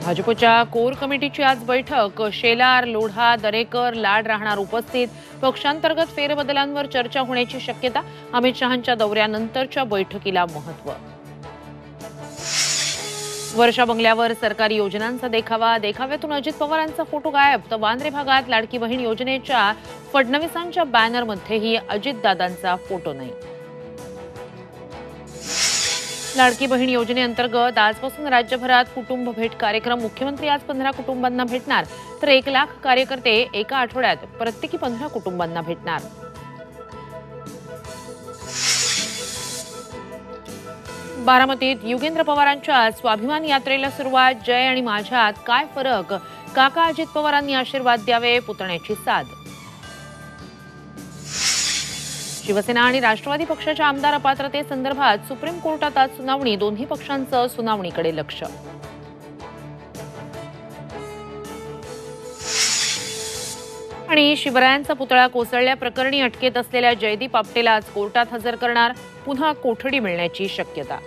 भाजपच्या कोर कमिटीची आज बैठक. शेलार, लोढा, दरेकर, लाड राहणार उपस्थित. पक्षांतर्गत फेरबदलांवर चर्चा होण्याची शक्यता. अमित शहांच्या दौऱ्यानंतरच्या बैठकीला महत्त्व. वर्षा बंगल्यावर सरकारी योजनांचा देखावा. देखाव्यातून अजित पवारांचा फोटो गायब. तर वांद्रे भागात लाडकी बहीण योजनेच्या फडणवीसांच्या बॅनरमध्येही अजितदादांचा फोटो नाही. लाडकी बहीण योजनेअंतर्गत आजपासून राज्यभरात कुटुंब भेट कार्यक्रम. मुख्यमंत्री आज 15 कुटुंबांना भेटणार. तर 1 लाख कार्यकर्ते एका आठवड्यात प्रत्येकी 15 कुटुंबांना भेटणार. बारामतीत युगेंद्र पवारांच्या स्वाभिमान यात्रेला सुरुवात. जय आणि माझ्यात काय फरक? काका अजित पवारांनी आशीर्वाद द्यावे, पुतण्याची साद. शिवसेना आणि राष्ट्रवादी पक्षाच्या आमदार अपात्रतेसंदर्भात सुप्रीम कोर्टात आज सुनावणी. दोन्ही पक्षांचं सुनावणीकडे लक्ष. आणि शिवरायांचा पुतळा कोसळल्याप्रकरणी अटकेत असलेल्या जयदीप आपटेला आज कोर्टात हजर करणार. पुन्हा कोठडी मिळण्याची शक्यता.